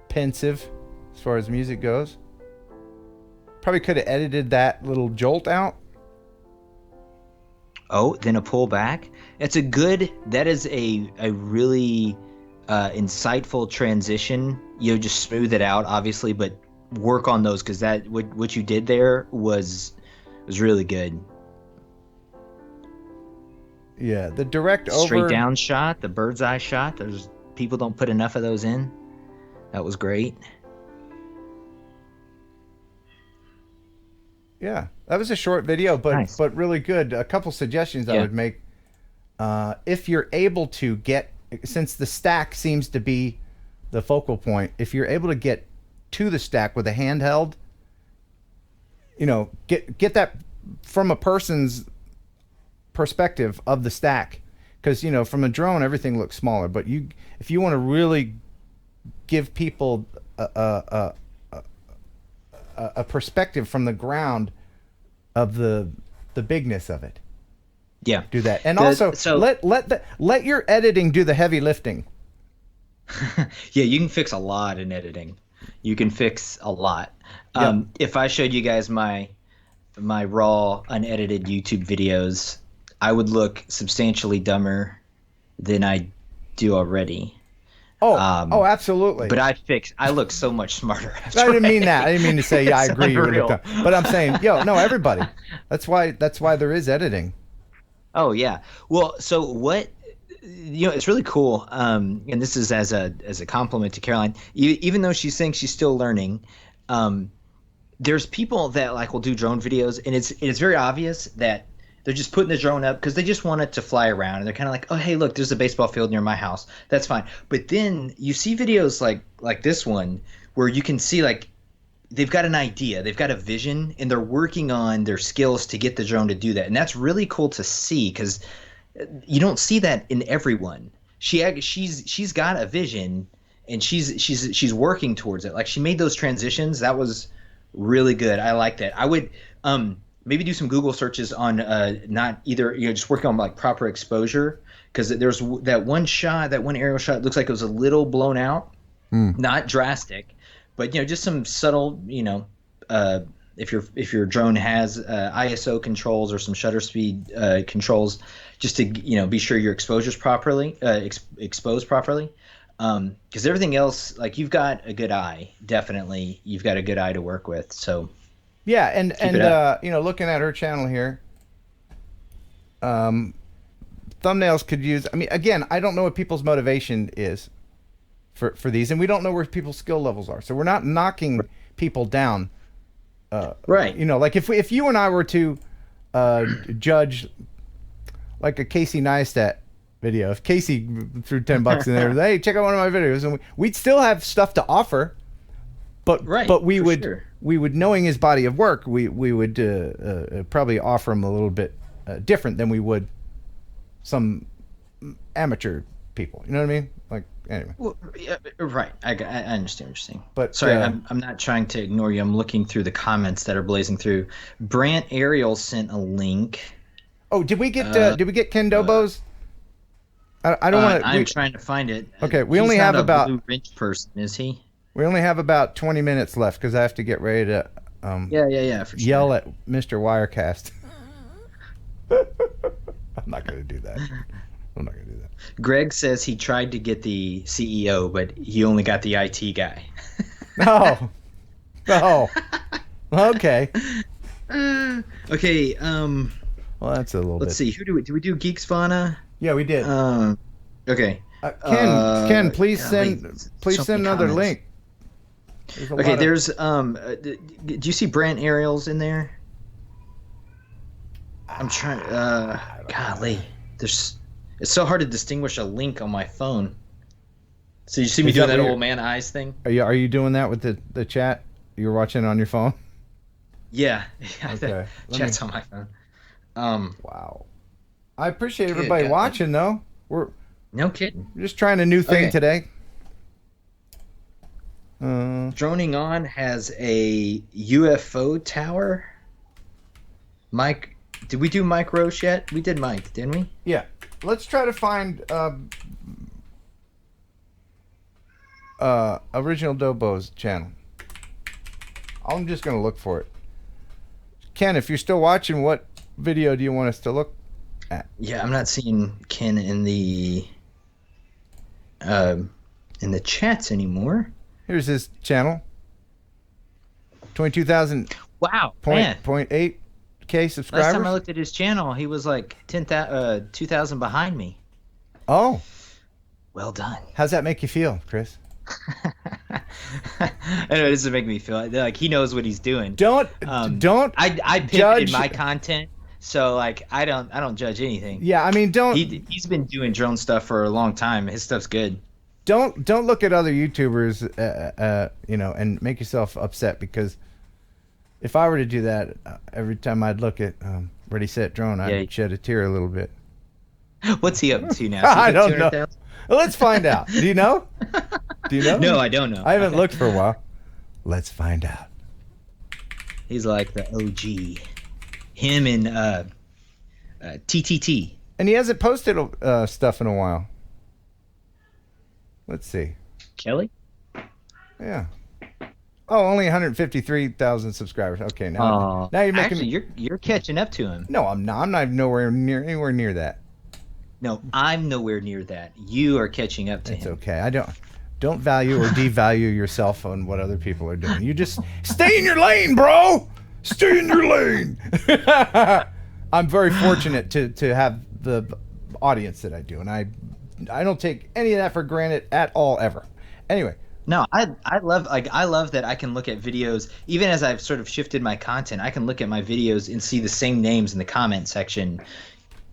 pensive as far as music goes. Probably could have edited that little jolt out. Oh, then a pullback. That is a really insightful transition. Just smooth it out, obviously, but work on those, because what you did there was really good. Yeah, the direct straight down shot, the bird's eye shot. People don't put enough of those in. That was great. Yeah, that was a short video, but nice. But really good. A couple suggestions I would make. If you're able to get, since the stack seems to be the focal point, if you're able to get to the stack with a handheld, get that from a person's perspective of the stack. Because from a drone everything looks smaller, but if you want to really give people a perspective from the ground of the bigness of it, do that. And also let your editing do the heavy lifting. Yeah, you can fix a lot in editing. You can fix a lot. If I showed you guys my raw unedited YouTube videos, I would look substantially dumber than I do already. Absolutely. But I look so much smarter. I didn't mean that. I didn't mean to say, I agree. But I'm saying, everybody. That's why there is editing. Oh yeah. Well, so what? It's really cool. And this is as a compliment to Caroline. Even though she's saying she's still learning, there's people that will do drone videos, and it's very obvious that they're just putting the drone up because they just want it to fly around, and they're kind of like, oh, hey, look, there's a baseball field near my house. That's fine. But then you see videos like this one where you can see they've got an idea, they've got a vision, and they're working on their skills to get the drone to do that. And that's really cool to see, because you don't see that in everyone. She's got a vision, and she's working towards it. She made those transitions. That was really good. I like that. I would maybe do some Google searches on not either just working on proper exposure, because there's that one aerial shot looks like it was a little blown out, not drastic, but just some subtle if your drone has ISO controls or some shutter speed controls, just to be sure your exposure's properly exposed properly, because everything else, you've got a good eye. Definitely you've got a good eye to work with. So yeah, and looking at her channel here, thumbnails could use. I mean, again, I don't know what people's motivation is for these, and we don't know where people's skill levels are. So we're not knocking people down. Right. If you and I were to judge a Casey Neistat video, if Casey threw $10 in there, hey, check out one of my videos, and we'd still have stuff to offer. But we would, knowing his body of work, we would probably offer him a little bit different than we would some amateur people. You know what I mean? Like, anyway. Well, yeah, right. I understand what you're saying. But sorry, I'm not trying to ignore you. I'm looking through the comments that are blazing through. Brant Aerials sent a link. Oh, did we get Ken Dobos? I don't want to. I'm trying to find it. Okay, we He's only have not a about blue wrench person, is he? We only have about 20 minutes left because I have to get ready to Yeah, for sure. yell at Mr. Wirecast. I'm not going to do that. I'm not going to do that. Greg says he tried to get the CEO, but he only got the IT guy. No. Okay. Okay. Well, that's a little bit. Let's see. Who do we do? Geeks Vana? Yeah, we did. Okay. Ken, please send so many another comments. link. Okay, there's do you see Brant Aerials in there? I'm trying. Golly, it's so hard to distinguish a link on my phone. So you see me doing that old man eyes thing? Are you doing that with the chat? You're watching it on your phone? Yeah. Okay. Chat's on my phone. Wow. I appreciate everybody watching though. We're no kidding. just trying a new thing today. Droning On has a UFO tower. Mike, did we do Mike Roche yet? We did Mike, didn't we? Yeah. Let's try to find Original Dobo's channel. I'm just going to look for it. Ken, if you're still watching, what video do you want us to look at? Yeah, I'm not seeing Ken in the chats anymore. Here's his channel. 22,000. Wow, man. 0.8K subscribers. Last time I looked at his channel, he was like 2,000 behind me. Oh. Well done. How's that make you feel, Chris? I know this is making me feel like he knows what he's doing. Don't. I pivoted my content, so like I don't judge anything. Yeah, I mean, don't. He's been doing drone stuff for a long time. His stuff's good. Don't look at other YouTubers, and make yourself upset, because if I were to do that, every time I'd look at Ready Set Drone, I'd shed a tear a little bit. What's he up to now? I don't know. Well, let's find out. Do you know? No, I don't know. I haven't looked for a while. Let's find out. He's like the OG. Him and TTT. And he hasn't posted stuff in a while. Let's see. Kelly? Yeah. Oh, only 153,000 subscribers. Okay, now you're making actually, you're catching up to him. No, I'm not. I'm not anywhere near that. No, I'm nowhere near that. You are catching up to him. It's okay. I don't value or devalue yourself on what other people are doing. You just stay in your lane, bro. Stay in your lane. I'm very fortunate to have the audience that I do, and I don't take any of that for granted at all, ever. Anyway. No, I love that I can look at videos, even as I've sort of shifted my content. I can look at my videos and see the same names in the comment section,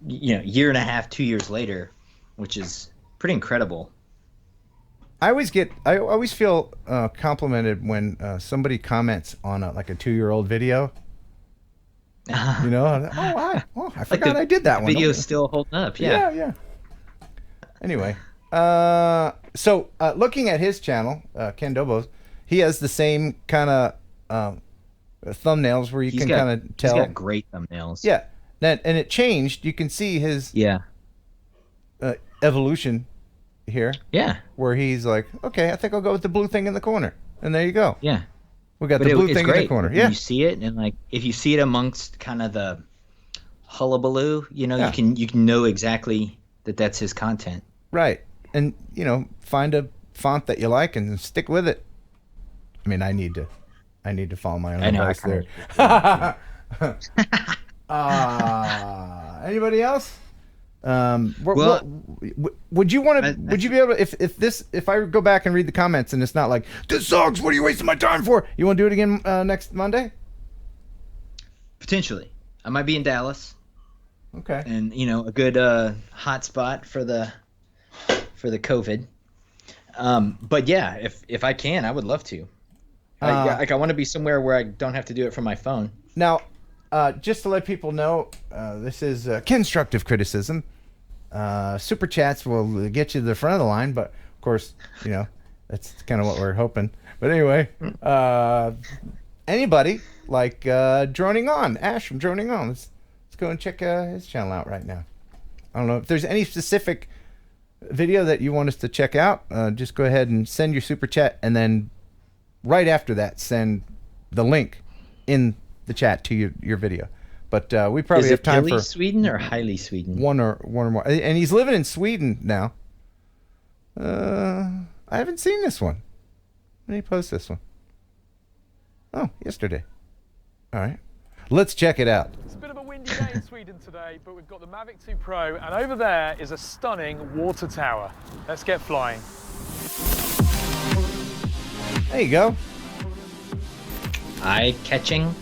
year and a half, 2 years later, which is pretty incredible. I always feel complimented when somebody comments on a 2-year-old video. I forgot I did that one. Video's still holding up. Yeah. Anyway, so looking at his channel, Ken Dobos, he has the same kind of thumbnails where you can kind of tell. He's got great thumbnails. Yeah, and it changed. You can see his evolution here. Yeah. Where he's like, okay, I think I'll go with the blue thing in the corner, and there you go. Yeah. We got the blue thing in the corner. Yeah. You see it, and if you see it amongst kind of the hullabaloo, you can know exactly that's his content. Right. And, find a font that you like and stick with it. I mean, I need to follow my own advice there. Anybody else? Would you want to? Would you be able to? If I go back and read the comments and it's not like, this sucks, what are you wasting my time for? You want to do it again next Monday? Potentially. I might be in Dallas. Okay. And a good hot spot for the COVID. But yeah, if I can, I would love to. I want to be somewhere where I don't have to do it from my phone. Now, just to let people know, this is constructive criticism. Super chats will get you to the front of the line, but of course, that's kind of what we're hoping. But anyway, anybody like Droning On, Ash from Droning On, let's go and check his channel out right now. I don't know if there's any specific video that you want us to check out. Just go ahead and send your super chat, and then right after that, send the link in the chat to your video. But we probably have time for Sweden or highly Sweden. One or more, and he's living in Sweden now. I haven't seen this one. When did he post this one? Oh, yesterday. All right, let's check it out. It's a bit of a windy day in Sweden today, but we've got the Mavic 2 Pro, and over there is a stunning water tower. Let's get flying. There you go. Eye-catching.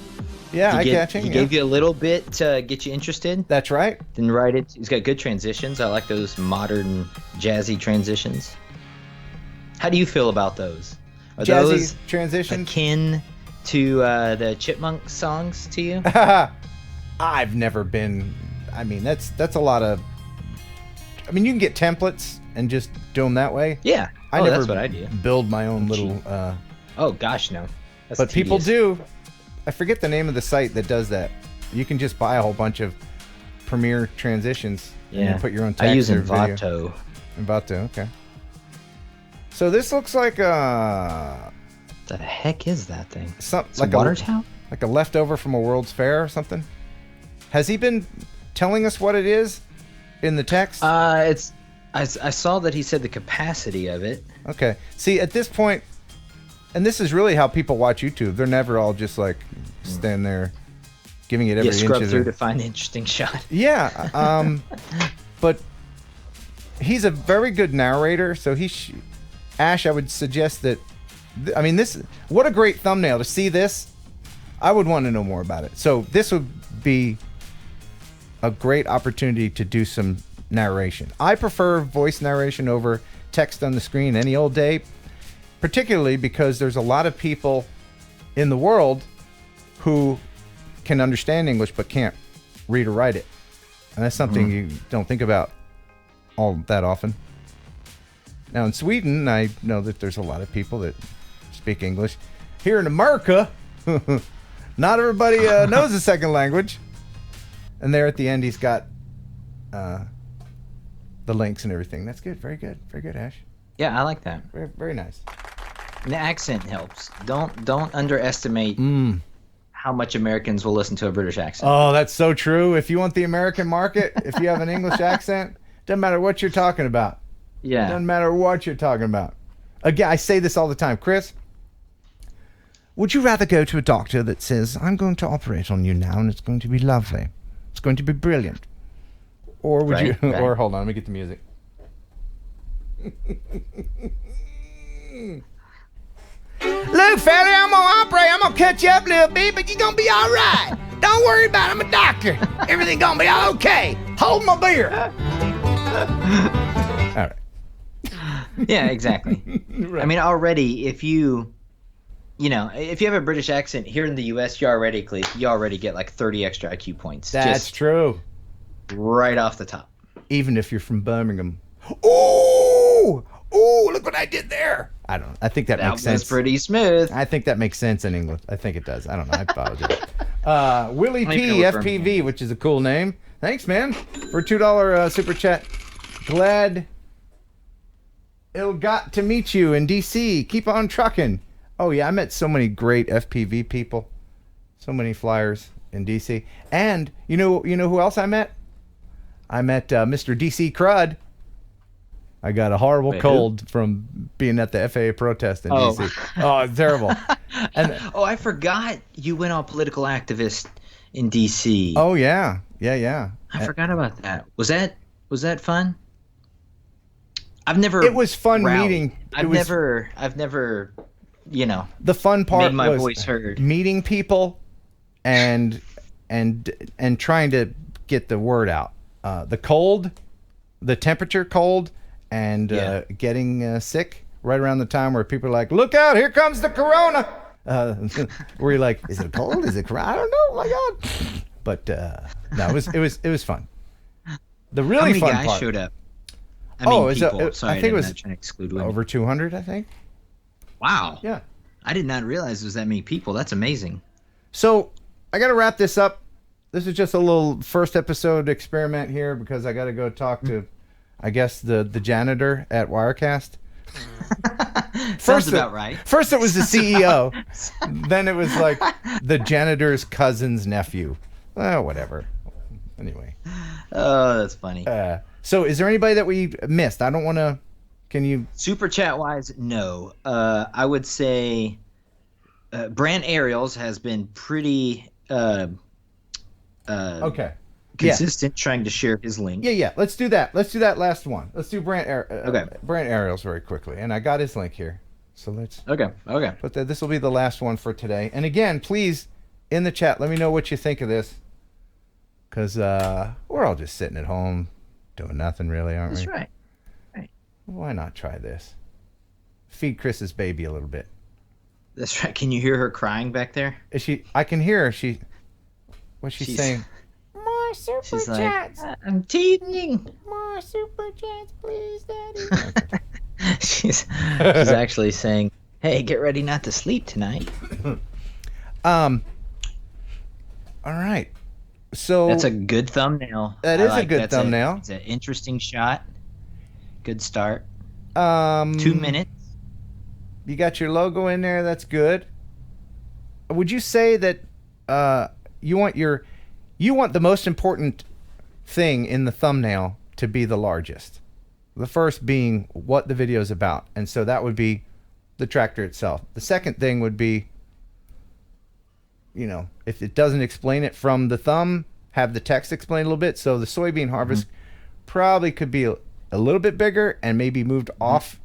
Yeah, eye-catching. He gave you a little bit to get you interested. That's right. Then right it. He's got good transitions. I like those modern, jazzy transitions. How do you feel about those? Are Jazzy those transitions akin to the Chipmunk songs to you? I've never been. I mean, that's a lot of. I mean, you can get templates and just do them that way. Yeah. I never that's what I do. Build my own little. Oh gosh, no. That's but tedious. people do. I forget the name of the site that does that. You can just buy a whole bunch of Premiere transitions and you put your own text. I use or Envato. Envato, okay. So this looks like the heck is that thing? Like a water tower? Like a leftover from a World's Fair or something? Has he been telling us what it is in the text? I saw that he said the capacity of it. Okay. See, at this point, and this is really how people watch YouTube. They're never all just like stand there giving it every inch scrub of through to find an interesting shot. Yeah. But he's a very good narrator, so Ash, I would suggest that. I mean, what a great thumbnail to see this. I would want to know more about it. So this would be a great opportunity to do some narration. I prefer voice narration over text on the screen any old day, particularly because there's a lot of people in the world who can understand English but can't read or write it. And that's something you don't think about all that often. Now in Sweden, I know that there's a lot of people that speak English. Here in America, not everybody knows a second language. And there at the end, he's got the links and everything. That's good. Very good. Very good, Ash. Yeah, I like that. Very, very nice. And the accent helps. Don't underestimate how much Americans will listen to a British accent. Oh, that's so true. If you want the American market, if you have an English accent, doesn't matter what you're talking about. Yeah. Doesn't matter what you're talking about. Again, I say this all the time. Chris, would you rather go to a doctor that says, I'm going to operate on you now and it's going to be lovely. It's going to be brilliant. Or would you... Right. Or hold on, let me get the music. Look, fella, I'm going to operate. I'm going to cut you up a little bit, but you're going to be all right. Don't worry about it. I'm a doctor. Everything's going to be okay. Hold my beer. All right. Yeah, exactly. Right. I mean, already, if you have a British accent here in the U.S., you already get like 30 extra IQ points. That's true. Right off the top. Even if you're from Birmingham. Ooh, look what I did there. I don't know. I think that makes sense. That was pretty smooth. I think that makes sense in English. I think it does. I don't know. I apologize. Willie P. FPV, which is a cool name. Thanks, man, for a $2 super chat. Glad it got to meet you in D.C. Keep on trucking. Oh, yeah, I met so many great FPV people. So many flyers in D.C. And you know who else I met? I met Mr. D.C. Crud. I got a horrible cold from being at the FAA protest in D.C. Oh, it's terrible. And I forgot you went on political activist in D.C. Oh, yeah. Yeah. I forgot about that. Was that fun? I've never. It was fun meeting. I've never. The fun part made my was voice heard. Meeting people, and trying to get the word out. The cold, the temperature cold, and getting sick right around the time where people are like, "Look out! Here comes the corona." Where you're like, "Is it cold? Is it corona? I don't know. Oh my God!" But no, it was fun. The really How many fun guys part. showed up? I mean, people. Sorry, I think it was not trying to exclude women. over 200, I think. Wow. Yeah. I did not realize there was that many people. That's amazing. So I got to wrap this up. This is just a little first episode experiment here because I got to go talk to, I guess, the janitor at Wirecast. Sounds about right. First it was the CEO. Then it was like the janitor's cousin's nephew. Whatever. Anyway. Oh, that's funny. So is there anybody that we missed? I don't want to... Can you... Super chat wise, no. I would say Brant Aerials has been pretty okay. consistent trying to share his link. Yeah. Let's do that. Let's do that last one. Let's do Brant Okay. Brant Aerials very quickly. And I got his link here. So let's... Okay. But this will be the last one for today. And again, please, in the chat, let me know what you think of this. Because we're all just sitting at home doing nothing really, aren't we? That's right. Why not try this? Feed Chris's baby a little bit. That's right. Can you hear her crying back there? Is she? I can hear her. What's she saying? More super She's chats. like, I'm teething. More super chats, please, Daddy. she's actually saying, hey, get ready not to sleep tonight. All right. So that's a good thumbnail. That is a good thumbnail. It's an interesting shot. Good start. 2 minutes. You got your logo in there. That's good. Would you say that you want the most important thing in the thumbnail to be the largest? The first being what the video is about, and so that would be the tractor itself. The second thing would be, if it doesn't explain it from the thumb, have the text explain a little bit. So the soybean harvest probably could be a little bit bigger and maybe moved off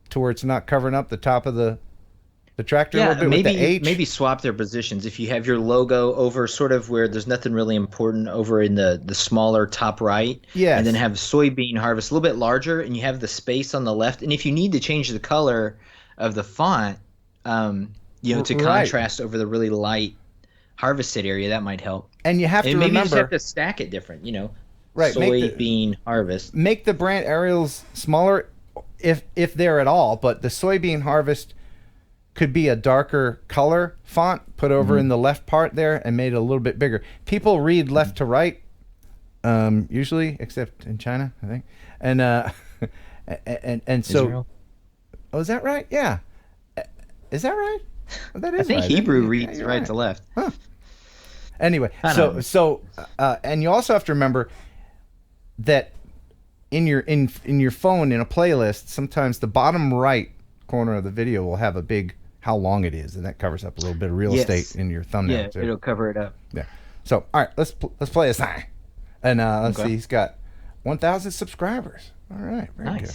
to where it's not covering up the top of the tractor a little bit with the H. Maybe swap their positions. If you have your logo over sort of where there's nothing really important over in the smaller top right, yes. And then have soybean harvest a little bit larger, and you have the space on the left. And if you need to change the color of the font, to contrast over the really light harvested area, that might help. And you have to maybe remember, you just have to stack it different, Right, soybean harvest. Make the Brant Aerials smaller if they're at all, but the soybean harvest could be a darker color font put over in the left part there and made it a little bit bigger. People read left to right, usually, except in China, I think. And and so Israel? Oh, is that right? Yeah. Is that right? Well, that is I think right, Hebrew reads right to left. Huh. Anyway, so and you also have to remember that in your phone in a playlist, sometimes the bottom right corner of the video will have a big how long it is, and that covers up a little bit of real estate in your thumbnail. Yeah, too. it'll cover it up. Yeah. So all right, let's play a song, and let's see. He's got 1,000 subscribers. All right, very good.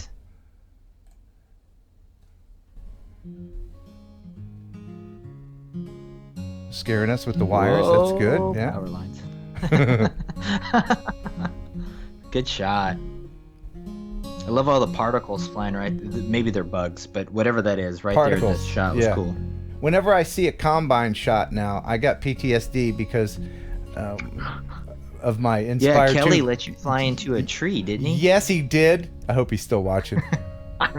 Scaring us with the wires. That's good. Yeah. Power lines. Good shot. I love all the particles flying right. Maybe they're bugs, but whatever that is, right there in this shot was cool. Whenever I see a combine shot now, I got PTSD because of my inspired. Yeah, Kelly let you fly into a tree, didn't he? Yes, he did. I hope he's still watching.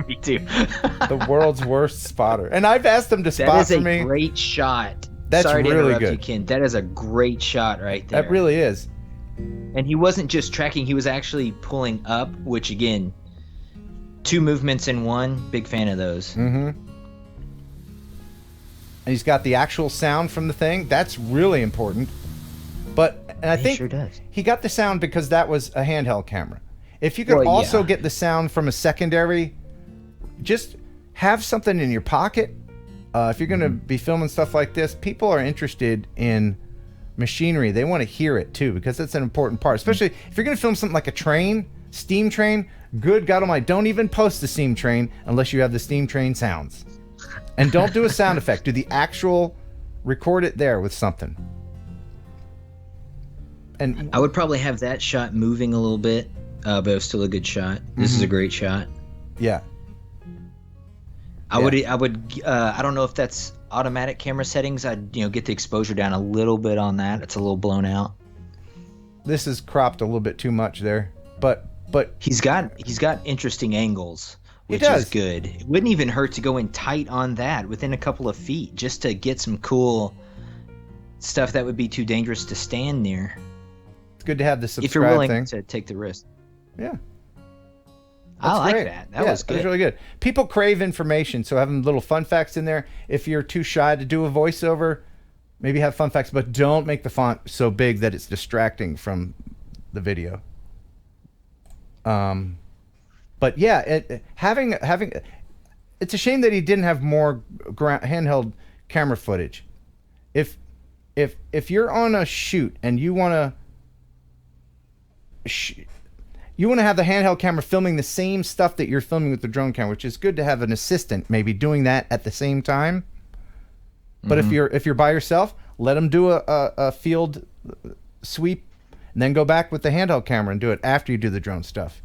Me too. The world's worst spotter, and I've asked him to spot for me. That is a great shot. That's Sorry to really interrupt good. you, Ken. That is a great shot right there. That really is. And he wasn't just tracking; he was actually pulling up, which again, 2 movements in one. Big fan of those. Mm-hmm. And he's got the actual sound from the thing. That's really important. And I think sure does. He got the sound because that was a handheld camera. If you could also get the sound from a secondary, just have something in your pocket. If you're going to be filming stuff like this, people are interested in machinery. They want to hear it too, because that's an important part. Especially if you're going to film something like a train, steam train. Good God Almighty, don't even post the steam train unless you have the steam train sounds. And don't do a sound effect. Do the actual, record it there with something. And I would probably have that shot moving a little bit, but it was still a good shot. This is a great shot. Yeah. I don't know if that's automatic camera settings. I'd get the exposure down a little bit on that. It's a little blown out. This is cropped a little bit too much there. But he's got interesting angles, which does. is good. It wouldn't even hurt to go in tight on that within a couple of feet just to get some cool stuff that would be too dangerous to stand near. it's good to have the subscribe If you're willing thing. to take the risk. Yeah. I like great. that. That was good. That was really good. People crave information, so having little fun facts in there. If you're too shy to do a voiceover, maybe have fun facts, but don't make the font so big that it's distracting from the video. But yeah, having it's a shame that he didn't have more handheld camera footage. If you're on a shoot and you want to have the handheld camera filming the same stuff that you're filming with the drone camera, which is good to have an assistant maybe doing that at the same time. But if you're by yourself, let them do a field sweep and then go back with the handheld camera and do it after you do the drone stuff,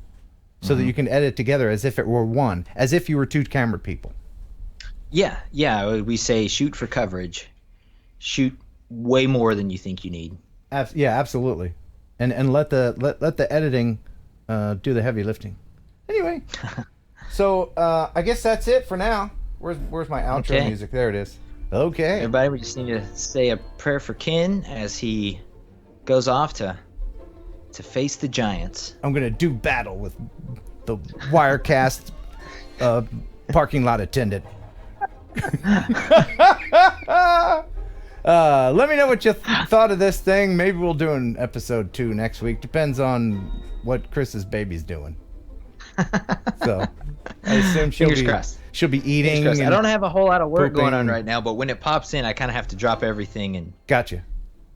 so that you can edit together as if it were one, as if you were two camera people. Yeah. We say shoot for coverage. Shoot way more than you think you need. Yeah, absolutely. And let the editing do the heavy lifting. Anyway, so I guess that's it for now. Where's my outro music? There it is. Okay. Everybody, we just need to say a prayer for Ken as he goes off to face the giants. I'm gonna do battle with the Wirecast parking lot attendant. Let me know what you thought of this thing. Maybe we'll do an episode 2 next week. Depends on what Chris's baby's doing. So I assume she'll be eating. I don't have a whole lot of work going on right now, but when it pops in, I kind of have to drop everything and. Gotcha.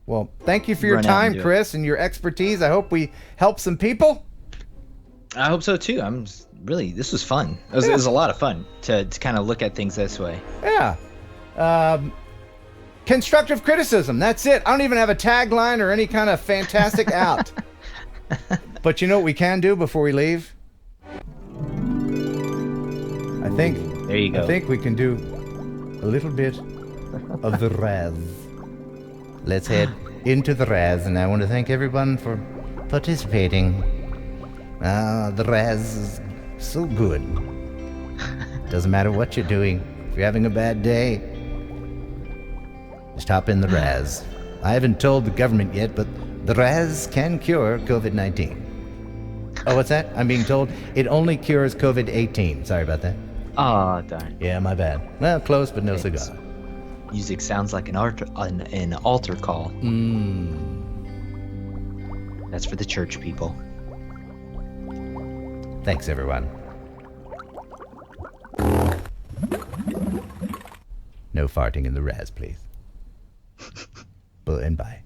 Well, thank you for your time, Chris, and your expertise. I hope we help some people. I hope so too. This was fun. It was a lot of fun to kind of look at things this way. Yeah. Constructive criticism. That's it. I don't even have a tagline or any kind of fantastic out. But you know what we can do before we leave? There you go. I think we can do a little bit of the Raz. Let's head into the Raz, and I want to thank everyone for participating. The Raz is so good. Doesn't matter what you're doing. If you're having a bad day, just hop in the Raz. I haven't told the government yet, but the Raz can cure COVID-19. Oh, what's that? I'm being told it only cures COVID-18. Sorry about that. Oh, darn. Yeah, my bad. Well, close, but no cigar. Music sounds like an altar call. That's for the church people. Thanks, everyone. No farting in the Raz, please. And bye.